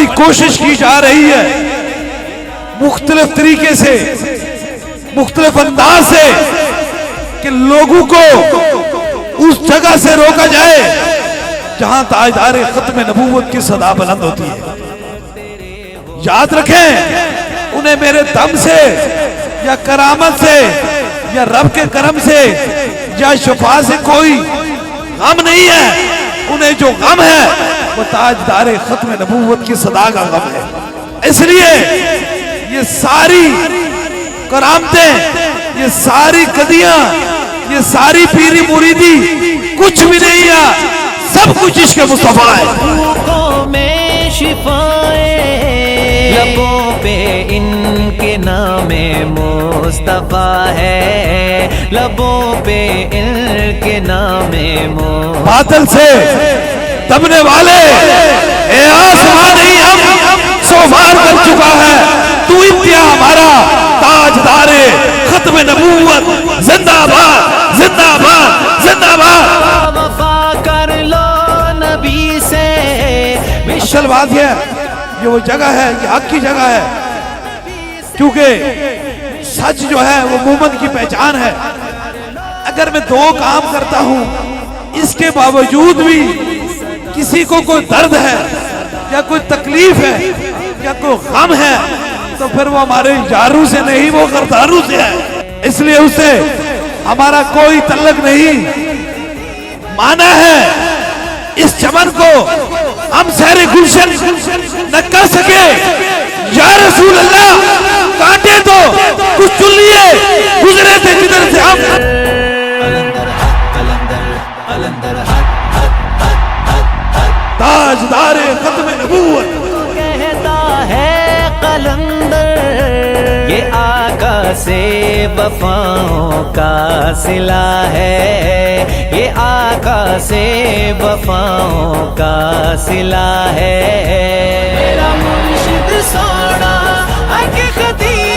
بڑی کوشش کی جا رہی ہے مختلف طریقے سے، مختلف انداز سے، کہ لوگوں کو اس جگہ سے روکا جائے جہاں تاجدار ختم نبوت کی صدا بلند ہوتی ہے۔ یاد رکھیں، انہیں میرے دم سے یا کرامت سے یا رب کے کرم سے یا شفا سے کوئی غم نہیں ہے، انہیں جو غم ہے وہ تاجدار ختم نبوت کی صدا کا غم ہے۔ اس لیے یہ ساری کرامتیں، یہ ساری قدیاں، یہ ساری پیری مریدی کچھ بھی نہیں ہے، سب کچھ عشق مصطفیٰ ہے۔ لبوں میں شفائیں، لبوں پہ ان کے نام مصطفیٰ ہے، لبوں پہ ان کے نام باطل سے دبنے والے اے آسمان نہیں ہم سوفار کر چکا ہے، تو انتہا ہمارا تاجدار ختم نبوت زندہ باد، زندہ باد، زندہ باد۔ وفا کر لو نبی سے۔ اصل بات یہ وہ جگہ ہے، یہ حق کی جگہ ہے، کیونکہ سچ جو ہے وہ مومن کی پہچان ہے۔ اگر میں دو کام کرتا ہوں اس کے باوجود بھی کسی کو کوئی درد ہے یا کوئی تکلیف ہے یا کوئی غم ہے تو پھر وہ ہمارے یاروں سے نہیں، وہ غرداروں سے ہے۔ اس لیے اسے ہمارا کوئی تعلق نہیں۔ مانا ہے اس چمن کو ہم سیر گلشن نہ کر سکے، یا رسول اللہ کانٹے تو کچھ چن لیے گزرے تھے جدھر سے ہم۔ تاجدار ختم نبوت کہتا ہے قلندر، یہ آقا سے وفاؤں کا صلہ ہے، یہ آقا سے وفاؤں کا صلہ ہے۔ میرا مرشد سونا حقیقتی